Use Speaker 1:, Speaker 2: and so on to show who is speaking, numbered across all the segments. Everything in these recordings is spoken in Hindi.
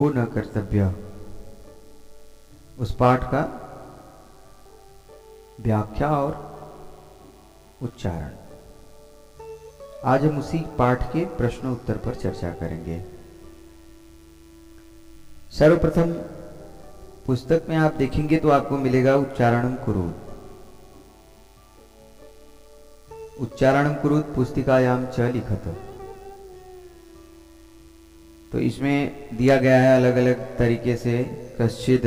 Speaker 1: पुनः कर्तव्य, उस पाठ का व्याख्या और उच्चारण। आज हम उसी पाठ के प्रश्न उत्तर पर चर्चा करेंगे। सर्वप्रथम पुस्तक में आप देखेंगे तो आपको मिलेगा उच्चारणम कुरुत। उच्चारणम कुरुत पुस्तिकायाम च लिखत। तो इसमें दिया गया है अलग अलग तरीके से, कश्चिद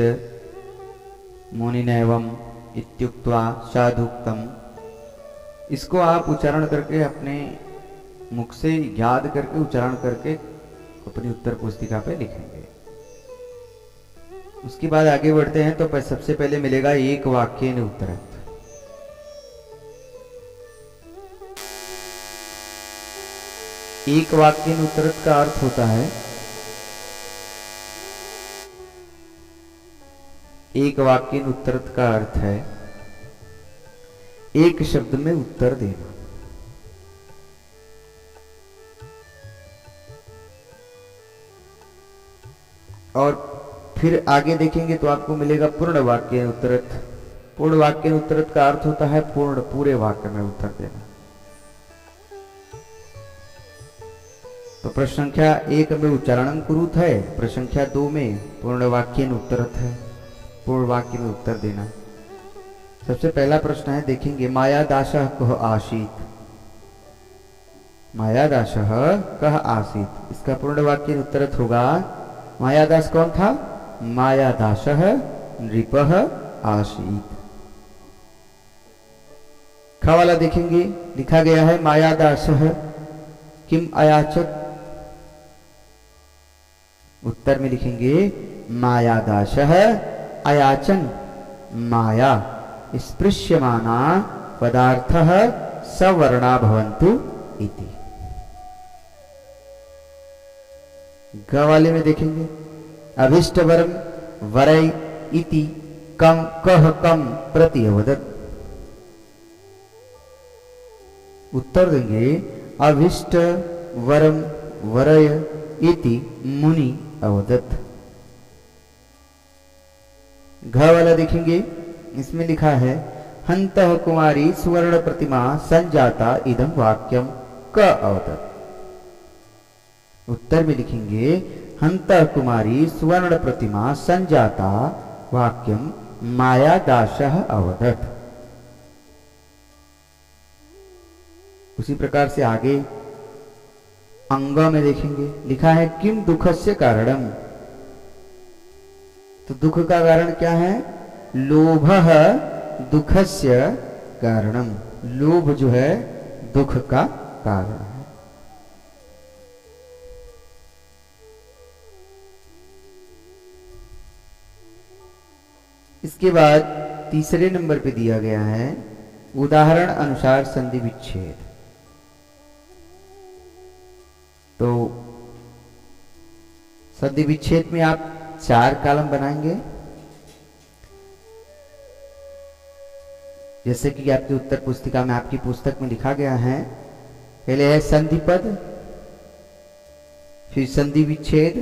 Speaker 1: मुनिनैवम इत्युक्त्वा साधुक्तम। इसको आप उच्चारण करके अपने मुख से याद करके उच्चारण करके अपनी उत्तर पुस्तिका पे लिखेंगे। उसके बाद आगे बढ़ते हैं तो सबसे पहले मिलेगा एक वाक्य ने उत्तरत। एक वाक्य ने उत्तरत का अर्थ होता है, एक वाक्य ने उत्तरत का अर्थ है एक शब्द में उत्तर देना। और फिर आगे देखेंगे तो आपको मिलेगा पूर्ण वाक्य उत्तरत। पूर्ण वाक्य उत्तरत का अर्थ होता है पूर्ण पूरे वाक्य में उत्तर देना। तो प्रश्न संख्या 1 में उच्चारणम कुरुत है, प्रश्न संख्या 2 में पूर्ण वाक्य उत्तरत है, पूर्ण वाक्य में उत्तर देना। सबसे पहला प्रश्न है, देखेंगे मायादासः कः आसीत्। मायादासः कः आसीत्, इसका पूर्ण वाक्य उत्तरत होगा मायादास कौन था? मायादासः नृपः आसीत्। ख वाला देखेंगे, लिखा गया है मायादासः किम अयाचत। उत्तर में लिखेंगे मायादासः अयाचन माया स्पृश्यमाना पदार्थः सवर्णा भवन्तु इति। ग वाले में देखेंगे अभिष्ट वरम वरै इति कम कह कम प्रति अवदत्। उत्तर देंगे अभिष्ट वरम वरय इति मुनि अवदत्। घ वाला देखेंगे, इसमें लिखा है हन्तः कुमारी सुवर्ण प्रतिमा संजाता इदं वाक्यम क अवदत्। उत्तर में लिखेंगे हन्तः कुमारी सुवर्ण प्रतिमा संजाता वाक्यम मायादासः अवदत्। उसी प्रकार से आगे अंग में देखेंगे, लिखा है किम दुखस्य कारणम। तो दुख का कारण क्या है? लोभः दुखस्य कारणम। लोभ जो है दुख का कारण है। इसके बाद तीसरे नंबर पे दिया गया है उदाहरण अनुसार संधि विच्छेद। तो संधि विच्छेद में आप 4 कॉलम बनाएंगे, जैसे कि आपकी उत्तर पुस्तिका में आपकी पुस्तक में लिखा गया है। पहले है संधि पद, फिर संधि विच्छेद,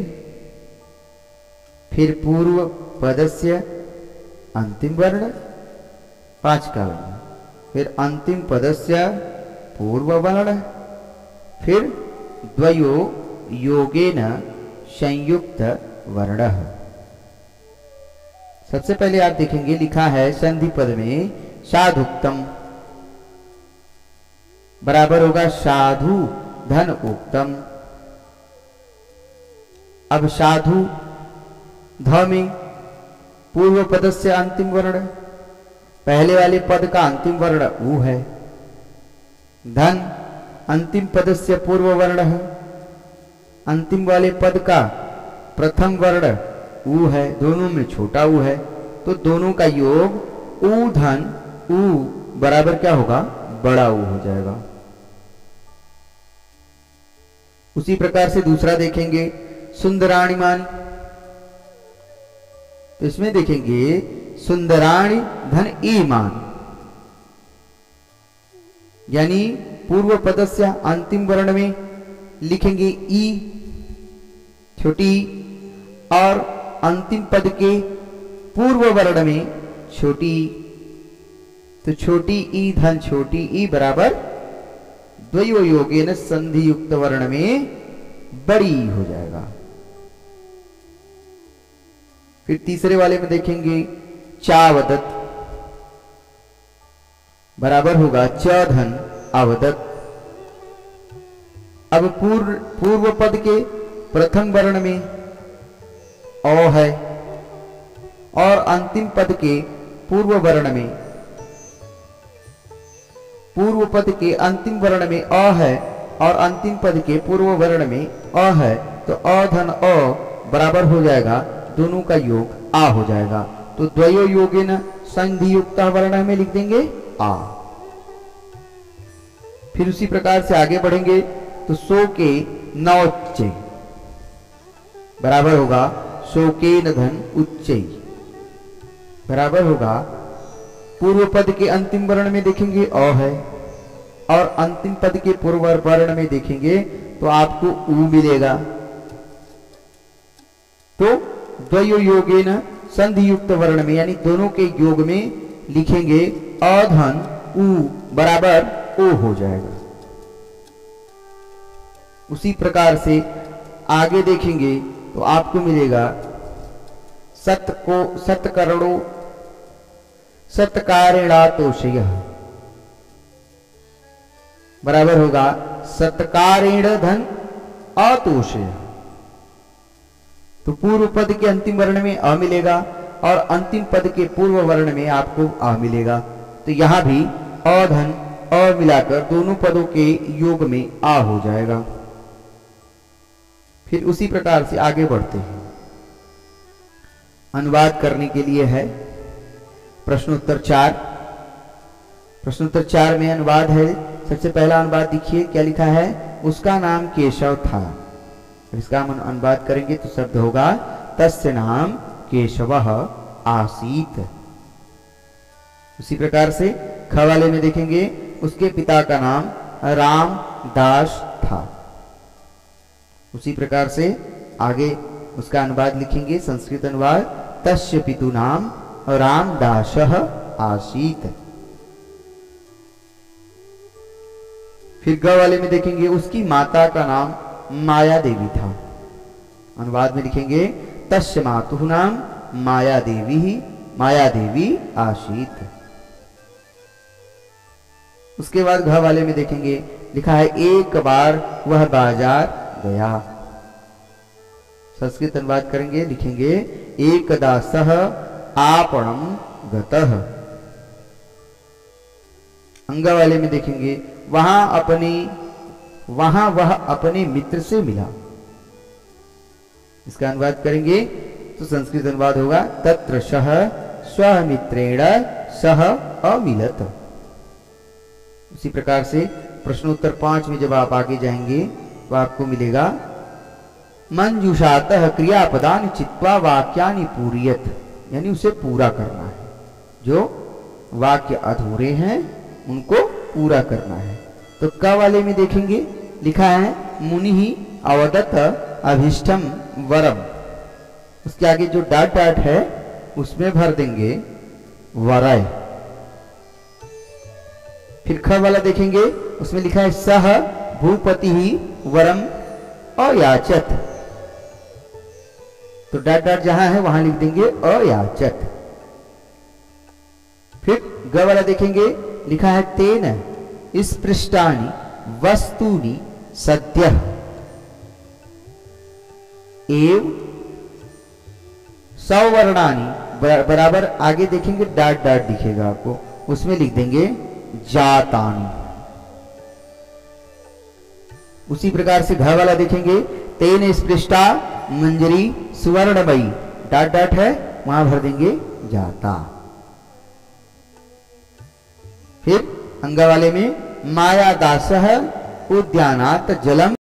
Speaker 1: फिर पूर्व पदस्य अंतिम वर्ण 5 कॉलम, फिर अंतिम पदस्य पूर्व वर्ण, फिर द्वयो योगेन संयुक्त वर्ण। सबसे पहले आप देखेंगे, लिखा है संधि पद में साधुक्तम बराबर होगा साधु धन उक्तम। अब साधु ध में पूर्व पद से अंतिम वर्ण, पहले वाले पद का अंतिम वर्ण ऊ है। धन अंतिम पद से पूर्व वर्ण है, अंतिम वाले पद का प्रथम वर्ण ऊ है, दोनों में छोटा ऊ है। तो दोनों का योग ऊ धन ऊ बराबर क्या होगा? बड़ा ऊ हो जाएगा। उसी प्रकार से दूसरा देखेंगे सुंदराणीमान। तो इसमें देखेंगे सुंदराणी धन ईमान, यानी पूर्व पदस्य अंतिम वर्ण में लिखेंगे ई छोटी, और अंतिम पद के पूर्व वर्ण में छोटी ई, तो छोटी ई धन छोटी ई बराबर द्वयो योगेन संधि युक्त वर्ण में बड़ी ई हो जाएगा। फिर तीसरे वाले में देखेंगे चावदत बराबर होगा च धन अवदत। अब पूर्व पद के प्रथम वर्ण में अ है और अंतिम पद के पूर्व वर्ण में पूर्व पद के अंतिम वर्ण में अ है और अंतिम पद के पूर्व वर्ण में अ है, तो अ धन अ बराबर हो जाएगा दोनों का योग आ हो जाएगा। तो द्वयो योगेन संधि युक्त वर्ण में लिख देंगे आ। फिर उसी प्रकार से आगे बढ़ेंगे तो सो के नौच्चे बराबर होगा सो के न धन उच्चई बराबर होगा। पूर्व पद के अंतिम वर्ण में देखेंगे अ है और अंतिम पद के पूर्व वर्ण में देखेंगे तो आपको उ मिलेगा। तो द्वयो योगेन संधि युक्त वर्ण में यानी दोनों के योग में लिखेंगे अ धन उ बराबर ओ हो जाएगा। उसी प्रकार से आगे देखेंगे तो आपको मिलेगा सत्करणो सत्कारेणातोषय बराबर होगा सत्कारेण धन अतोषय। तो पूर्व पद के अंतिम वर्ण में अ मिलेगा और अंतिम पद के पूर्व वर्ण में आपको आ मिलेगा। तो यहां भी अ धन अ मिलाकर दोनों पदों के योग में आ हो जाएगा। फिर उसी प्रकार से आगे बढ़ते हैं। अनुवाद करने के लिए है प्रश्नोत्तर 4। प्रश्नोत्तर 4 में अनुवाद है। सबसे पहला अनुवाद देखिए क्या लिखा है, उसका नाम केशव था। इसका हम अनुवाद करेंगे तो शब्द होगा तस्य नाम केशवः आसीत। उसी प्रकार से ख वाले में देखेंगे उसके पिता का नाम रामदास था। उसी प्रकार से आगे उसका अनुवाद लिखेंगे संस्कृत अनुवाद तस्य पितु नाम रामदासः आसीत। फिर ग वाले में देखेंगे उसकी माता का नाम माया देवी था। अनुवाद में लिखेंगे तस्य मातुः नाम माया देवी आसीत। उसके बाद घ वाले में देखेंगे लिखा है एक बार वह बाजार गया। संस्कृत अनुवाद करेंगे लिखेंगे एकदा सः आपणम गतः। अंग वाले में देखेंगे वहां वह अपने मित्र से मिला। इसका अनुवाद करेंगे तो संस्कृत अनुवाद होगा तत्र सः स्वमित्रेण सह अमिलत। उसी प्रकार से प्रश्नोत्तर 5 में जब आप आगे जाएंगे तो आपको मिलेगा मंजूषातः क्रियापदानि चित्वा वाक्यानि पूरयत, यानी उसे पूरा करना है। जो वाक्य अधूरे हैं उनको पूरा करना है। तो क वाले में देखेंगे लिखा है मुनि ही अवदत अभिष्टम वरम। उसके आगे जो डाट डाट है उसमें भर देंगे वरय। फिर ख वाला देखेंगे उसमें लिखा है सह भूपति ही वरम अयाचत। तो डाट डाट जहां है वहां लिख देंगे अयाचत। फिर ग वाला देखेंगे लिखा है तेन स्पृष्टानि वस्तुनि सद्यः एव सवर्णानि बराबर आगे देखेंगे डाट डाट दिखेगा आपको, उसमें लिख देंगे जातानि। उसी प्रकार से घ वाला देखेंगे तेन स्पृष्टा मंजरी सुवर्णमयी, डाट डाट है वहां भर देंगे जाता। फिर अंग वाले में माया दासः उद्यानात् जलम